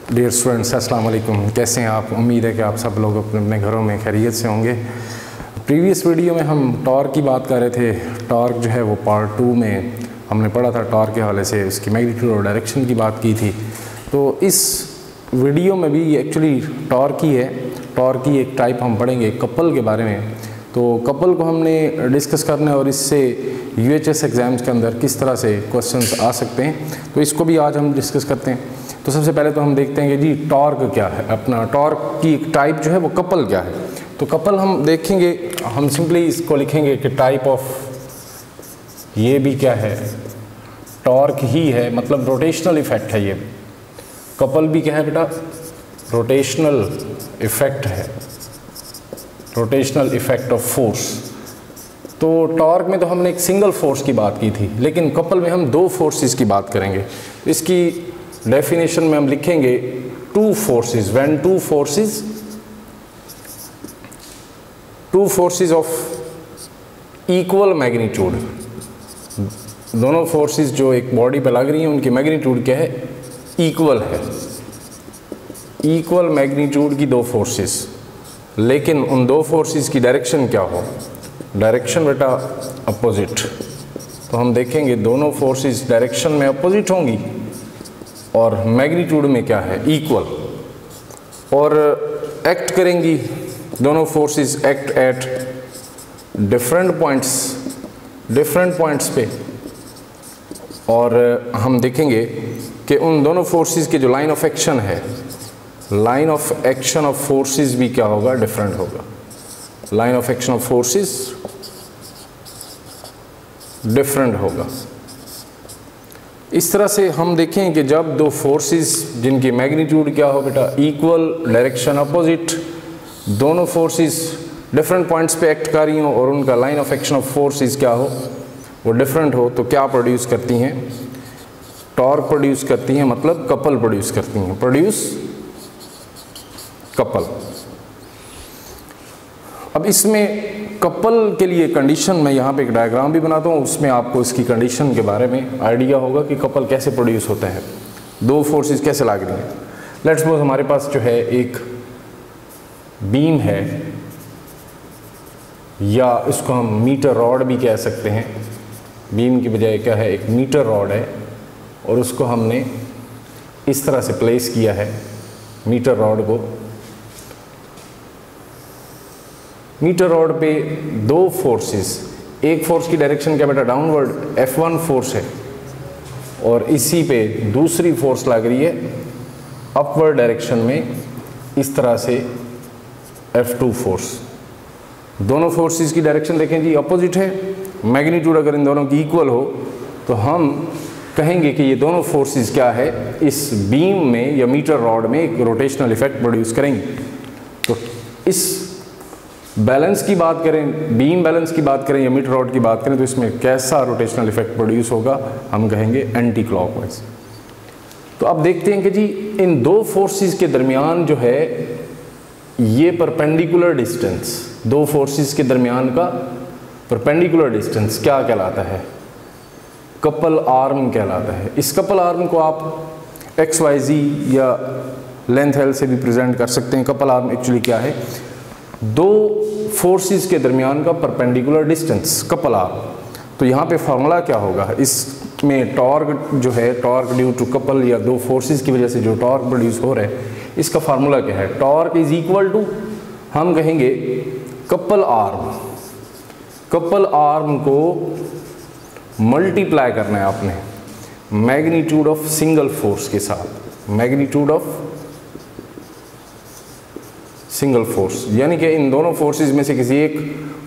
Dear students, अस्सलाम वालेकुम। कैसे हैं आप? उम्मीद है कि आप सब लोग अपने अपने घरों में खैरियत से होंगे। प्रीवियस वीडियो में हम टॉर्क की बात कर रहे थे। टॉर्क जो है वो पार्ट 2 में हमने पढ़ा था। टॉर्क के हवाले से उसकी मैग्नीट्यूड और डायरेक्शन की बात की थी। तो इस वीडियो में भी एक्चुअली टॉर्क ही है। टॉर्क की एक टाइप हम पढ़ेंगे कपल के बारे में। तो कपल को हमने डिस्कस करना है और इससे यूएचएस एग्ज़ाम्स के अंदर किस तरह से क्वेश्चंस आ सकते हैं, तो इसको भी आज हम डिस्कस करते हैं। तो सबसे पहले तो हम देखते हैं कि जी टॉर्क क्या है। अपना टॉर्क की एक टाइप जो है वो कपल क्या है। तो कपल हम देखेंगे, हम सिंपली इसको लिखेंगे कि टाइप ऑफ, ये भी क्या है, टॉर्क ही है, मतलब रोटेशनल इफेक्ट है। ये कपल भी क्या है बेटा, रोटेशनल इफेक्ट है, रोटेशनल इफेक्ट ऑफ फोर्स। तो टॉर्क में तो हमने एक सिंगल फोर्स की बात की थी, लेकिन कपल में हम दो फोर्सेस की बात करेंगे। इसकी डेफिनेशन में हम लिखेंगे two forces, when two forces of equal magnitude. दोनों फोर्सेस जो एक बॉडी पे लग रही हैं उनकी मैग्नीट्यूड क्या है, इक्वल है। इक्वल मैग्नीट्यूड की दो फोर्सेस, लेकिन उन दो फोर्सेस की डायरेक्शन क्या हो, डायरेक्शन बेटा अपोजिट। तो हम देखेंगे दोनों फोर्सेस डायरेक्शन में अपोजिट होंगी और मैग्नीट्यूड में क्या है, इक्वल, और एक्ट करेंगी। दोनों forces act at different points पे। और हम देखेंगे कि उन दोनों फोर्सेस के जो लाइन ऑफ एक्शन है, line of action of forces भी क्या होगा, डिफरेंट होगा। Line of action of forces different होगा। इस तरह से हम देखें कि जब दो फोर्सेस जिनकी मैग्नीट्यूड क्या हो बेटा, इक्वल, डायरेक्शन अपोजिट, दोनों फोर्सेस डिफरेंट पॉइंट्स पे एक्ट कर रही हों और उनका line of action of forces क्या हो, वो डिफरेंट हो, तो क्या प्रोड्यूस करती हैं, टॉर्क प्रोड्यूस करती हैं, मतलब कपल प्रोड्यूस करती हैं, प्रोड्यूस कपल। अब इसमें कपल के लिए कंडीशन, मैं यहाँ पे एक डायग्राम भी बनाता हूँ, उसमें आपको इसकी कंडीशन के बारे में आइडिया होगा कि कपल कैसे प्रोड्यूस होते हैं, दो फोर्सेस कैसे लग रही हैं। लेट्स सपोज हमारे पास जो है एक बीम है, या इसको हम मीटर रॉड भी कह सकते हैं। बीम की बजाय क्या है, एक मीटर रॉड है, और उसको हमने इस तरह से प्लेस किया है, मीटर रॉड को। मीटर रॉड पे दो फोर्सेस, एक फोर्स की डायरेक्शन क्या बेटा, डाउनवर्ड, F1 फोर्स है, और इसी पे दूसरी फोर्स लग रही है अपवर्ड डायरेक्शन में, इस तरह से F2 फोर्स। दोनों फोर्सेस की डायरेक्शन देखें जी अपोजिट है। मैग्नीट्यूड अगर इन दोनों की इक्वल हो तो हम कहेंगे कि ये दोनों फोर्सेस क्या है, इस बीम में या मीटर रॉड में एक रोटेशनल इफेक्ट प्रोड्यूस करेंगे। तो इस बैलेंस की बात करें, बीम बैलेंस की बात करें या मीटर रॉड की बात करें, तो इसमें कैसा रोटेशनल इफेक्ट प्रोड्यूस होगा, हम कहेंगे एंटी क्लॉकवाइज। तो अब देखते हैं कि जी इन दो फोर्सेस के दरमियान जो है ये परपेंडिकुलर डिस्टेंस, दो फोर्सेस के दरमियान का परपेंडिकुलर डिस्टेंस क्या कहलाता है, कपल आर्म कहलाता है। इस कपल आर्म को आप XYZ या लेंथ L से भी प्रेजेंट कर सकते हैं। कपल आर्म एक्चुअली क्या है, दो फोर्सेस के दरमियान का परपेंडिकुलर डिस्टेंस, कपल आर्म। तो यहाँ पे फार्मूला क्या होगा, इसमें टॉर्क जो है, टॉर्क ड्यू टू कपल या दो फोर्सेस की वजह से जो टॉर्क प्रोड्यूस हो रहा है, इसका फार्मूला क्या है, टॉर्क इज इक्वल टू, हम कहेंगे कपल आर्म। कपल आर्म को मल्टीप्लाई करना है आपने मैग्नीट्यूड ऑफ सिंगल फोर्स के साथ, मैग्नीट्यूड ऑफ सिंगल फोर्स, यानी कि इन दोनों फोर्सेस में से किसी एक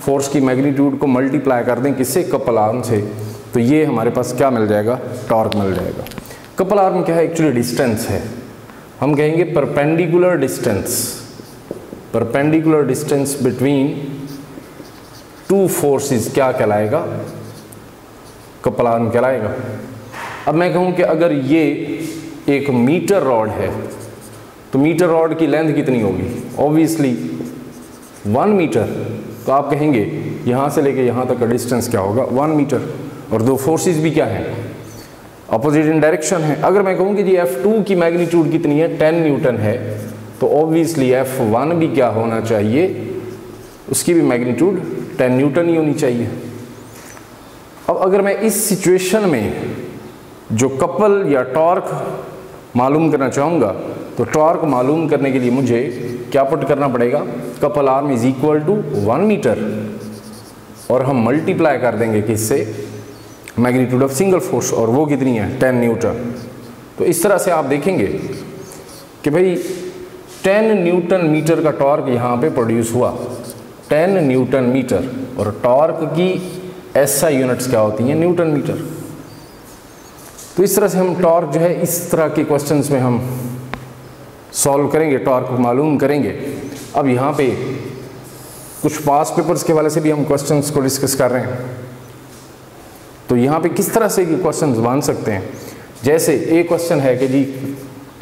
फोर्स की मैग्नीट्यूड को मल्टीप्लाई कर दें किससे, कपल आर्म से, तो ये हमारे पास क्या मिल जाएगा, टॉर्क मिल जाएगा। कपल आर्म क्या है, एक्चुअली डिस्टेंस है। हम कहेंगे perpendicular distance, perpendicular distance between two forces क्या कहलाएगा, कपल आर्म कहलाएगा। अब मैं कहूँ कि अगर ये एक मीटर रॉड है तो मीटर रॉड की लेंथ कितनी होगी, ऑब्वियसली 1 मीटर। तो आप कहेंगे यहाँ से लेके यहाँ तक का डिस्टेंस क्या होगा, 1 मीटर, और दो फोर्सेस भी क्या हैं, अपोजिट इन डायरेक्शन है। अगर मैं कहूँ कि जी F2 की मैग्नीट्यूड कितनी है, 10 न्यूटन है, तो ऑब्वियसली F1 भी क्या होना चाहिए, उसकी भी मैग्नीट्यूड 10 न्यूटन ही होनी चाहिए। अब अगर मैं इस सिचुएशन में जो कपल या टॉर्क मालूम करना चाहूँगा, तो टॉर्क मालूम करने के लिए मुझे क्या पुट करना पड़ेगा, couple arm is equal to 1 metre, और हम मल्टीप्लाई कर देंगे किससे, मैग्नीट्यूड ऑफ सिंगल फोर्स, और वो कितनी है, 10 न्यूटन। तो इस तरह से आप देखेंगे कि भाई 10 न्यूटन मीटर का टॉर्क यहाँ पे प्रोड्यूस हुआ, 10 न्यूटन मीटर, और टॉर्क की SI यूनिट्स क्या होती हैं, न्यूटन मीटर। तो इस तरह से हम टॉर्क जो है इस तरह के क्वेश्चंस में हम सॉल्व करेंगे, टॉर्क मालूम करेंगे। अब यहाँ पे कुछ पास पेपर्स के हवाले से भी हम क्वेश्चंस को डिस्कस कर रहे हैं, तो यहाँ पे किस तरह से क्वेश्चंस बन सकते हैं। जैसे एक क्वेश्चन है कि जी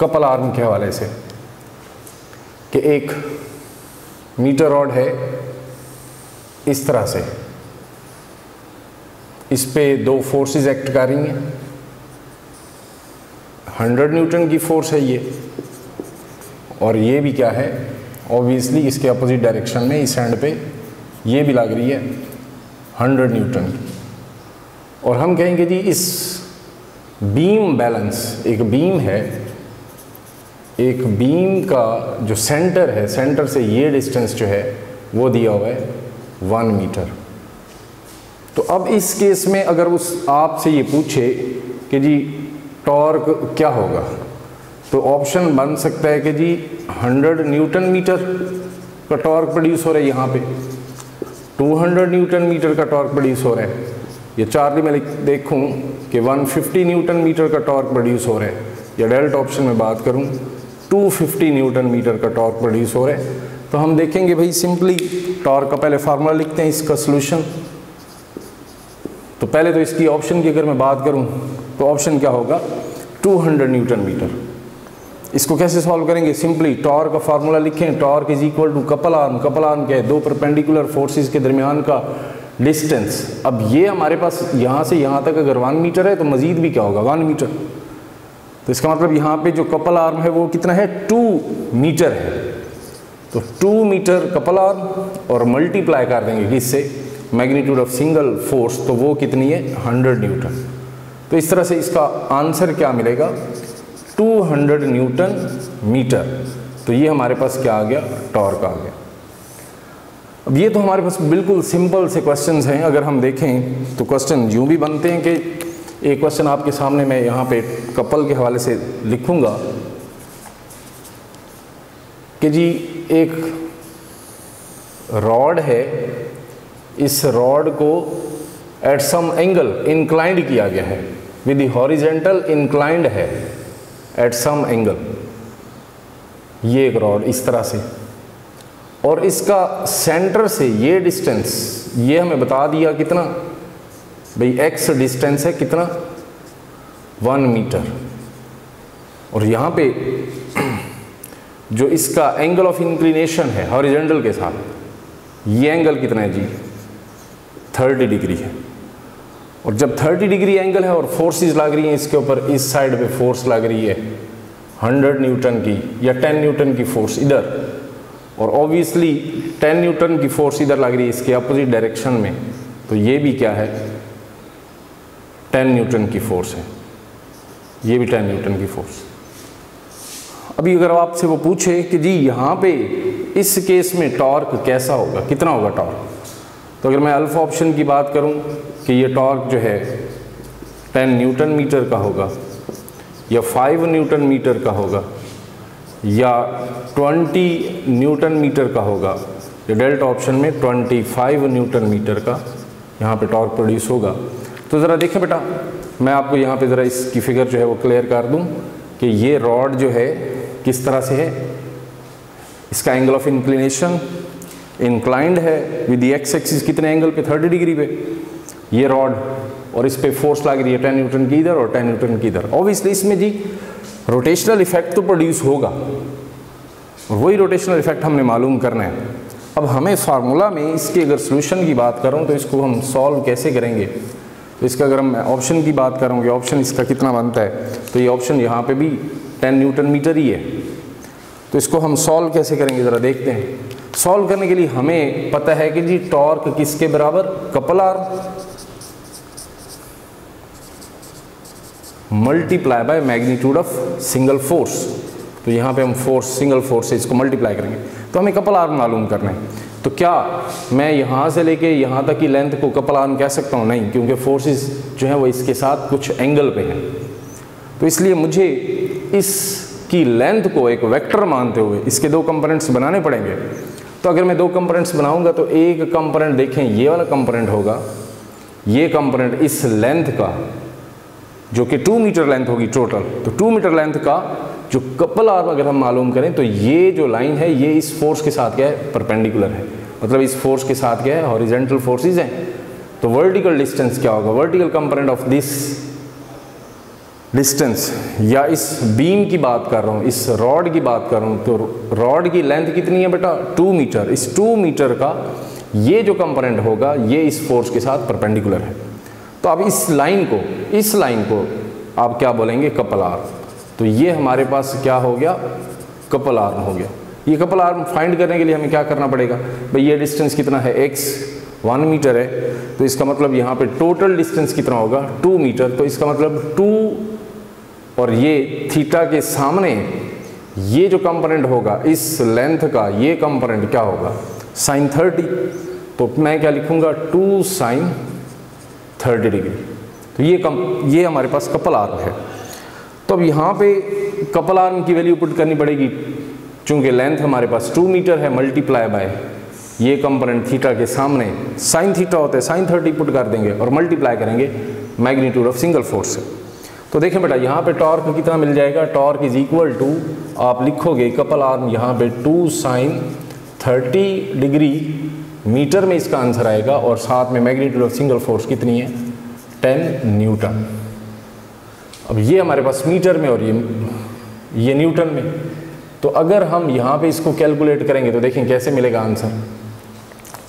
कपल आर्म के हवाले से, कि एक मीटर रॉड है इस तरह से, इस पे दो फोर्सेस एक्ट कर रही हैं, 100 न्यूटन की फोर्स है ये, और ये भी क्या है, ऑब्वियसली इसके अपोजिट डायरेक्शन में इस एंड पे ये भी लग रही है 100 न्यूटन की। और हम कहेंगे जी इस बीम बैलेंस, एक बीम है, एक बीम का जो सेंटर है, सेंटर से ये डिस्टेंस जो है वो दिया हुआ है 1 मीटर। तो अब इस केस में अगर उस आपसे ये पूछे कि जी टॉर्क क्या होगा, तो ऑप्शन बन सकता है कि जी 100 न्यूटन मीटर का टॉर्क प्रोड्यूस हो रहा है यहाँ पे, 200 न्यूटन मीटर का टॉर्क प्रोड्यूस हो रहा है, या चार्ली मैं देखूँ कि 150 न्यूटन मीटर का टॉर्क प्रोड्यूस हो रहा है, या डेल्टा ऑप्शन में बात करूँ 250 न्यूटन मीटर का टॉर्क प्रोड्यूस हो रहा है। तो हम देखेंगे भाई सिंपली टॉर्क का पहले फार्मूला लिखते हैं, इसका सोल्यूशन। तो पहले तो इसकी ऑप्शन की अगर मैं बात करूं तो ऑप्शन क्या होगा, 200 न्यूटन मीटर। इसको कैसे सॉल्व करेंगे, सिंपली टॉर्क का फार्मूला लिखें, torque is equal to couple arm. Couple arm क्या है, दो परपेंडिकुलर फोर्सेस के दरमियान का डिस्टेंस। अब ये हमारे पास यहाँ से यहाँ तक अगर 1 मीटर है तो मजीद भी क्या होगा, 1 मीटर। तो इसका मतलब यहाँ पे जो कपल आर्म है वो कितना है, 2 मीटर है। तो 2 मीटर कपल आर्म और मल्टीप्लाई कर देंगे किससे, मैग्नीट्यूड ऑफ सिंगल फोर्स, तो वो कितनी है, 100 न्यूटन। तो इस तरह से इसका आंसर क्या मिलेगा, 200 न्यूटन मीटर। तो ये हमारे पास क्या आ गया, टॉर्क आ गया। अब ये तो हमारे पास बिल्कुल सिंपल से क्वेश्चंस हैं। अगर हम देखें तो क्वेश्चन यूँ भी बनते हैं कि एक क्वेश्चन आपके सामने मैं यहाँ पे कपल के हवाले से लिखूँगा कि जी एक रॉड है, इस रॉड को एट सम एंगल इंक्लाइंड किया गया है, विद द हॉरिजेंटल इंक्लाइंड है एट सम एंगल, ये एक रॉड इस तरह से, और इसका सेंटर से ये डिस्टेंस, ये हमें बता दिया कितना भाई, x डिस्टेंस है कितना, 1 मीटर। और यहाँ पे जो इसका एंगल ऑफ इंक्लिनेशन है हॉरिजेंटल के साथ, ये एंगल कितना है जी, 30 डिग्री है। और जब 30 डिग्री एंगल है और फोर्सेस लग रही हैं इसके ऊपर, इस साइड पे फोर्स लग रही है 100 न्यूटन की या 10 न्यूटन की फोर्स इधर, और ऑब्वियसली 10 न्यूटन की फोर्स इधर लग रही है इसके अपोजिट डायरेक्शन में, तो ये भी क्या है, 10 न्यूटन की फोर्स है, ये भी 10 न्यूटन की फोर्स। अभी अगर आपसे वो पूछे कि जी यहाँ पे इस केस में टॉर्क कैसा होगा, कितना होगा टॉर्क, तो अगर मैं अल्फा ऑप्शन की बात करूँ कि ये टॉर्क जो है 10 न्यूटन मीटर का होगा, या 5 न्यूटन मीटर का होगा, या 20 न्यूटन मीटर का होगा, या डेल्टा ऑप्शन में 25 न्यूटन मीटर का यहाँ पे टॉर्क प्रोड्यूस होगा। तो ज़रा देखें बेटा, मैं आपको यहाँ पे ज़रा इसकी फिगर जो है वो क्लियर कर दूँ कि ये रॉड जो है किस तरह से है, इसका एंगल ऑफ इंक्लिनेशन इंक्लाइंड है विद एक्स एक्सिस कितने एंगल पे, 30 डिग्री पे ये रॉड, और इस पे फोर्स लग रही है 10 न्यूटन की इधर और 10 न्यूटन की इधर। ऑब्वियसली इसमें जी रोटेशनल इफेक्ट तो प्रोड्यूस होगा, और वही रोटेशनल इफेक्ट हमने मालूम करना है। अब हमें फार्मूला में इसके अगर सोल्यूशन की बात करूं तो इसको हम सॉल्व कैसे करेंगे, तो इसका अगर मैं ऑप्शन की बात करूँ कि ऑप्शन इसका कितना बनता है, तो ये ऑप्शन यहाँ पे भी 10 न्यूटन मीटर ही है। तो इसको हम सॉल्व कैसे करेंगे ज़रा देखते हैं। सॉल्व करने के लिए हमें पता है कि जी टॉर्क किसके बराबर, couple arm multiply by magnitude of single force. तो यहाँ पे हम फोर्स, सिंगल फोर्स से इसको मल्टीप्लाई करेंगे, तो हमें कपल आर्म मालूम करना है। तो क्या मैं यहाँ से लेके यहाँ तक की लेंथ को कपल आर्म कह सकता हूँ? नहीं, क्योंकि फोर्सेस जो है वो इसके साथ कुछ एंगल पे हैं। तो इसलिए मुझे इसकी लेंथ को एक वेक्टर मानते हुए इसके दो कंपोनेंट्स बनाने पड़ेंगे। तो अगर मैं दो कंपोनेंट्स बनाऊंगा तो एक कंपोनेंट देखें ये वाला कंपोनेंट होगा, ये कंपोनेंट इस लेंथ का जो कि 2 मीटर लेंथ होगी टोटल, तो 2 मीटर लेंथ का जो कपल आर्म अगर हम मालूम करें तो ये जो लाइन है ये इस फोर्स के साथ क्या है, परपेंडिकुलर है। मतलब इस फोर्स के साथ क्या है, हॉरिजॉन्टल फोर्सेस हैं। तो वर्टिकल डिस्टेंस क्या होगा, vertical component of this distance, या इस बीम की बात कर रहा हूँ, इस रॉड की बात कर रहा हूँ, तो रॉड की लेंथ कितनी है बेटा, 2 मीटर। इस 2 मीटर का ये जो कंपोनेंट होगा ये इस फोर्स के साथ परपेंडिकुलर है। तो अब इस लाइन को आप क्या बोलेंगे, कपल आर्म। तो ये हमारे पास क्या हो गया, कपल आर्म हो गया। ये कपल आर्म फाइंड करने के लिए हमें क्या करना पड़ेगा, भाई ये डिस्टेंस कितना है, x 1 मीटर है, तो इसका मतलब यहाँ पे टोटल डिस्टेंस कितना होगा, 2 मीटर। तो इसका मतलब 2 और ये थीटा के सामने ये जो कंपोनेंट होगा इस लेंथ का, ये कंपोनेंट क्या होगा, sin 30। तो मैं क्या लिखूंगा, 2 sin 30 डिग्री। तो ये हमारे पास कपल आर्म है। तो अब यहाँ पे कपल आर्म की वैल्यू पुट करनी पड़ेगी, चूंकि लेंथ हमारे पास 2 मीटर है, मल्टीप्लाई बाय ये कंपोनेंट थीटा के सामने sin थीटा होता है, sin 30 पुट कर देंगे और मल्टीप्लाई करेंगे मैग्नीट्यूड ऑफ सिंगल फोर्स से। तो देखें बेटा यहाँ पे टॉर्क कितना मिल जाएगा, टॉर्क इज इक्वल टू, आप लिखोगे कपल आर्म यहाँ पे 2 sin 30 डिग्री मीटर में इसका आंसर आएगा, और साथ में मैग्नीट्यूड ऑफ सिंगल फोर्स कितनी है, 10 न्यूटन। अब ये हमारे पास मीटर में और ये न्यूटन में। तो अगर हम यहाँ पे इसको कैलकुलेट करेंगे तो देखें कैसे मिलेगा आंसर।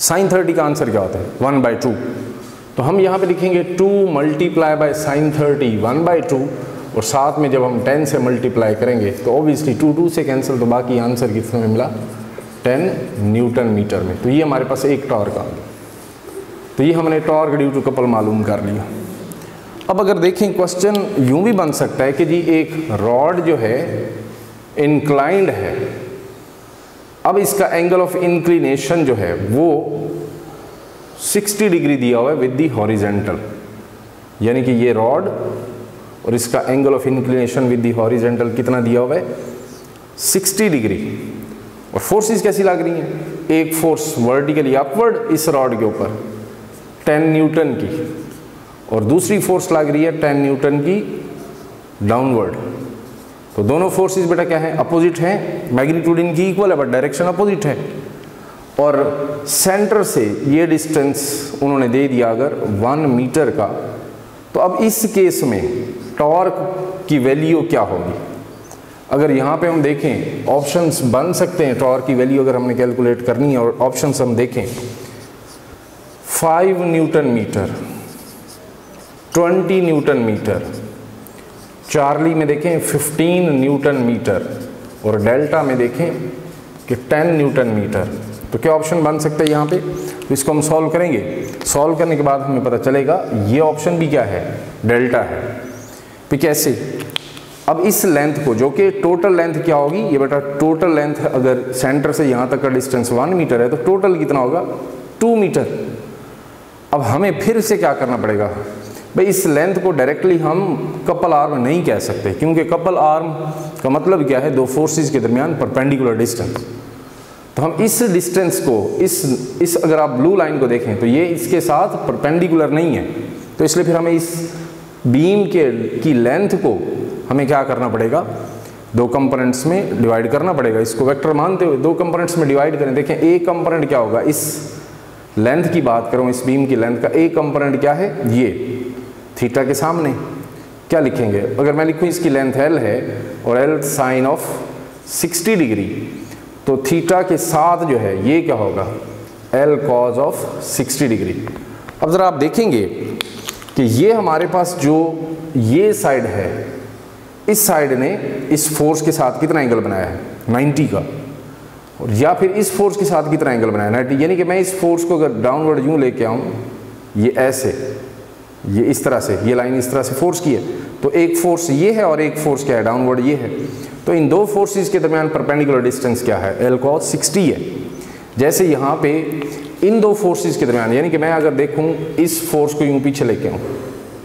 sin 30 का आंसर क्या होता है, 1/2। तो हम यहाँ पे लिखेंगे 2 मल्टीप्लाई बाय sin 30 1/2, और साथ में जब हम 10 से मल्टीप्लाई करेंगे तो ऑब्वियसली 2 से कैंसिल, तो बाकी आंसर कितने में मिला, 10 न्यूटन मीटर में। तो ये हमारे पास एक टॉर्क आ गया। तो ये हमने टॉर्क ड्यू टू कपल मालूम कर लिया। अब अगर देखें क्वेश्चन यूं भी बन सकता है कि जी एक रॉड जो है इंक्लाइंड है, अब इसका एंगल ऑफ इंक्लिनेशन जो है वो 60 डिग्री दिया हुआ है विद दी हॉरिजेंटल, यानी कि ये रॉड और इसका angle of inclination with the horizontal कितना दिया हुआ है, 60 डिग्री। और फोर्सेस कैसी लग रही हैं, एक फोर्स वर्टिकली अपवर्ड इस रॉड के ऊपर 10 न्यूटन की, और दूसरी फोर्स लग रही है 10 न्यूटन की डाउनवर्ड। तो दोनों फोर्सेस बेटा क्या है, अपोजिट हैं, मैग्नीट्यूड इनकी इक्वल है बट डायरेक्शन अपोजिट है। और सेंटर से ये डिस्टेंस उन्होंने दे दिया अगर 1 मीटर का, तो अब इस केस में टॉर्क की वैल्यू क्या होगी। अगर यहाँ पे हम देखें ऑप्शंस बन सकते हैं, टॉर्क की वैल्यू अगर हमने कैलकुलेट करनी है, और ऑप्शंस हम देखें 5 newton metre, 20 newton metre, Charlie में देखें 15 न्यूटन मीटर, और डेल्टा में देखें कि 10 न्यूटन मीटर। तो क्या ऑप्शन बन सकता है यहाँ पे, तो इसको हम सॉल्व करेंगे। सॉल्व करने के बाद हमें पता चलेगा ये ऑप्शन भी क्या है, डेल्टा है। तो कैसे, अब इस लेंथ को, जो कि टोटल लेंथ क्या होगी, ये बेटा टोटल लेंथ अगर सेंटर से यहाँ तक का डिस्टेंस 1 मीटर है तो टोटल कितना होगा, 2 मीटर। अब हमें फिर से क्या करना पड़ेगा भाई, इस लेंथ को डायरेक्टली हम कपल आर्म नहीं कह सकते, क्योंकि कपल आर्म का मतलब क्या है, दो फोर्सेस के दरमियान परपेंडिकुलर डिस्टेंस। तो हम इस डिस्टेंस को, इस अगर आप ब्लू लाइन को देखें तो ये इसके साथ परपेंडिकुलर नहीं है, तो इसलिए फिर हमें इस बीम की लेंथ को हमें क्या करना पड़ेगा, दो कंपोनेंट्स में डिवाइड करना पड़ेगा। इसको वेक्टर मानते हुए दो कंपोनेंट्स में डिवाइड करें। देखें एक कंपोनेंट क्या होगा, इस लेंथ की बात करूं, इस बीम की लेंथ का एक कंपोनेंट क्या है, ये थीटा के सामने क्या लिखेंगे, अगर मैं लिखूं इसकी लेंथ l है और l साइन ऑफ 60 डिग्री, तो थीटा के साथ जो है ये क्या होगा, l कॉज ऑफ 60 डिग्री। अब ज़रा आप देखेंगे कि ये हमारे पास जो ये साइड है, इस साइड ने इस फोर्स के साथ कितना एंगल बनाया है 90 का, और या फिर इस फोर्स के साथ कितना एंगल बनाया है 90। यानी कि मैं इस फोर्स को अगर डाउनवर्ड यूँ लेके आऊँ, ये ऐसे, ये इस तरह से, ये लाइन इस तरह से फोर्स की है, तो एक फोर्स ये है और एक फोर्स क्या है डाउनवर्ड ये है। तो इन दो फोर्सेस के दरमियान परपेंडिकुलर डिस्टेंस क्या है, L cos 60 है। जैसे यहाँ पे इन दो फोर्सेस के दरमियान, यानी कि मैं अगर देखूँ इस फोर्स को यूँ पीछे लेके आऊँ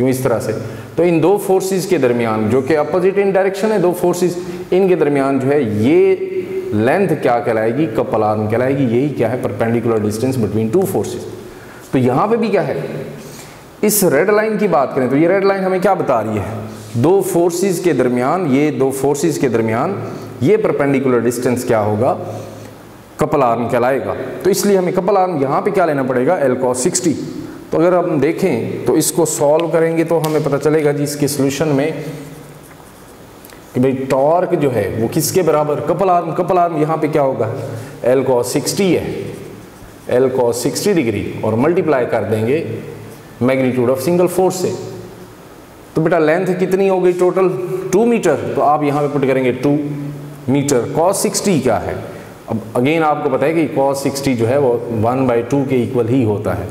यूँ इस तरह से, तो इन दो फोर्सेस के दरमियान जो कि अपोजिट इन डायरेक्शन है, दो फोर्सेस, इनके दरमियान जो है ये लेंथ क्या कहलाएगी, कपल आर्म कहलाएगी। यही क्या है, perpendicular distance between two forces. तो यहाँ पे भी क्या है, इस रेड लाइन की बात करें तो ये रेड लाइन हमें क्या बता रही है, दो फोर्सेस के दरमियान, ये दो फोर्सेस के दरमियान ये परपेंडिकुलर डिस्टेंस क्या होगा, कपल आर्म कहलाएगा। तो इसलिए हमें कपल आर्म यहाँ पे क्या लेना पड़ेगा, L cos 60। तो अगर हम देखें तो इसको सॉल्व करेंगे तो हमें पता चलेगा जी इसके सोल्यूशन में कि भाई टॉर्क जो है वो किसके बराबर, कपल आर्म यहाँ पे क्या होगा, L cos 60 है, L cos 60 डिग्री, और मल्टीप्लाई कर देंगे मैग्नीट्यूड ऑफ सिंगल फोर्स से। तो बेटा लेंथ कितनी हो गई टोटल, 2 मीटर। तो आप यहाँ पे पुट करेंगे 2 मीटर। cos 60 क्या है, अब अगेन आपको पता है कि cos 60 जो है वो 1/2 के इक्वल ही होता है।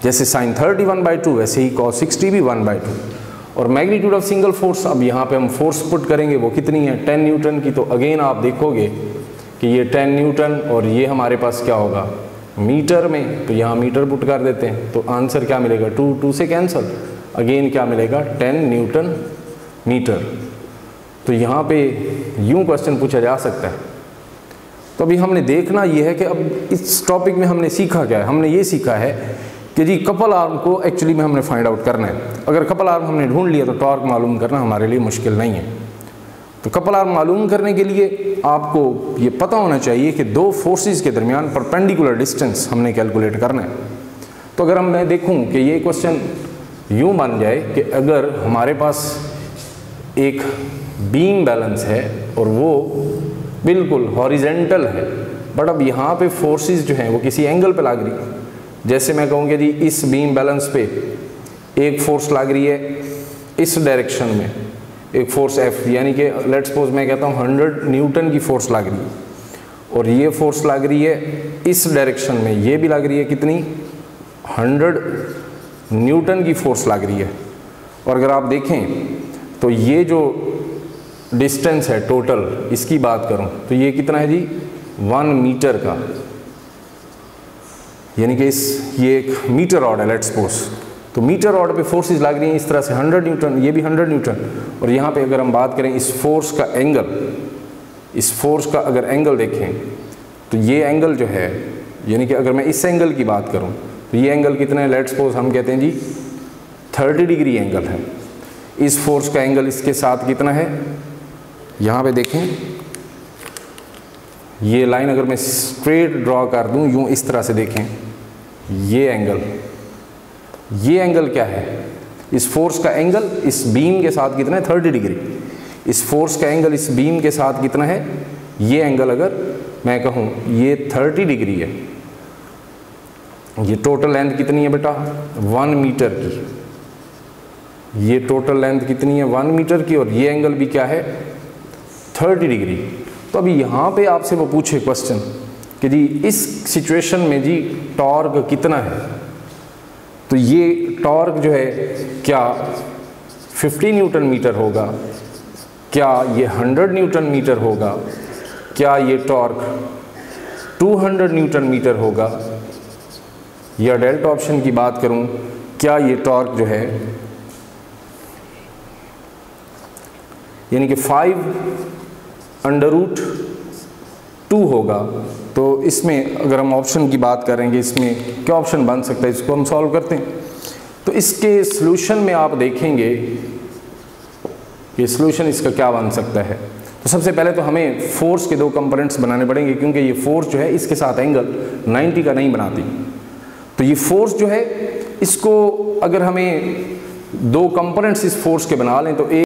जैसे sin 30 1/2, वैसे ही cos 60 भी 1/2। और मैग्नीट्यूड ऑफ सिंगल फोर्स, अब यहाँ पे हम फोर्स पुट करेंगे वो कितनी है, 10 न्यूटन की। तो अगेन आप देखोगे कि ये 10 न्यूटन और ये हमारे पास क्या होगा मीटर में, तो यहाँ मीटर पुट कर देते हैं। तो आंसर क्या मिलेगा, 2 से कैंसिल, अगेन क्या मिलेगा 10 न्यूटन मीटर। तो यहाँ पे यूँ क्वेश्चन पूछा जा सकता है। तो अभी हमने देखना ये है कि अब इस टॉपिक में हमने सीखा क्या है, हमने ये सीखा है कि जी कपल आर्म को एक्चुअली में हमने फाइंड आउट करना है। अगर कपल आर्म हमने ढूंढ लिया तो टॉर्क मालूम करना हमारे लिए मुश्किल नहीं है। तो कपल आर्म मालूम करने के लिए आपको ये पता होना चाहिए कि दो फोर्सेस के दरमियान परपेंडिकुलर डिस्टेंस हमने कैलकुलेट करना है। तो अगर मैं देखूं कि ये क्वेश्चन यूं बन जाए कि अगर हमारे पास एक बीम बैलेंस है और वो बिल्कुल हॉरिजेंटल है, बट अब यहाँ पे फोर्सेस जो हैं वो किसी एंगल पे लग रही है। जैसे मैं कहूँगा जी इस बीम बैलेंस पे एक फोर्स लग रही है इस डायरेक्शन में, एक फोर्स F, यानी कि लेट्स सपोज मैं कहता हूँ 100 न्यूटन की फोर्स लग रही है, और ये फोर्स लग रही है इस डायरेक्शन में, ये भी लग रही है कितनी 100 न्यूटन की फोर्स लग रही है। और अगर आप देखें तो ये जो डिस्टेंस है टोटल, इसकी बात करूं तो ये कितना है जी 1 मीटर का, यानी कि ये एक मीटर रॉड है लेट्स सपोज। तो मीटर रॉड पे फोर्सेस लग रही हैं इस तरह से 100 न्यूटन, ये भी 100 न्यूटन। और यहाँ पे अगर हम बात करें इस फोर्स का एंगल, इस फोर्स का अगर एंगल देखें तो ये एंगल जो है, यानी कि अगर मैं इस एंगल की बात करूं तो ये एंगल कितना है, लेट्स सपोज हम कहते हैं जी 30 डिग्री एंगल है। इस फोर्स का एंगल इसके साथ कितना है, यहाँ पे देखें ये लाइन अगर मैं स्ट्रेट ड्रॉ कर दूं यूं इस तरह से देखें, ये एंगल क्या है, इस फोर्स का एंगल इस बीम के साथ कितना है 30 डिग्री। इस फोर्स का एंगल इस बीम के साथ कितना है, ये एंगल अगर मैं कहूँ ये 30 डिग्री है। ये टोटल लेंथ कितनी है बेटा 1 मीटर की, ये टोटल लेंथ कितनी है 1 मीटर की, और ये एंगल भी क्या है 30 डिग्री। तो अभी यहाँ पे आपसे वो पूछे क्वेश्चन कि जी इस सिचुएशन में जी टॉर्क कितना है, तो ये टॉर्क जो है क्या 50 न्यूटन मीटर होगा, क्या ये 100 न्यूटन मीटर होगा, क्या ये टॉर्क 200 न्यूटन मीटर होगा, या डेल्टा ऑप्शन की बात करूं क्या ये टॉर्क जो है यानी कि 5√2 होगा। तो इसमें अगर हम ऑप्शन की बात करेंगे इसमें क्या ऑप्शन बन सकता है, इसको हम सॉल्व करते हैं। तो इसके सॉल्यूशन में आप देखेंगे कि सॉल्यूशन इसका क्या बन सकता है। तो सबसे पहले तो हमें फोर्स के दो कंपोनेंट्स बनाने पड़ेंगे, क्योंकि ये फोर्स जो है इसके साथ एंगल 90 का नहीं बनाती। तो ये फोर्स जो है इसको अगर हमें दो कंपोनेंट्स इस फोर्स के बना लें तो एक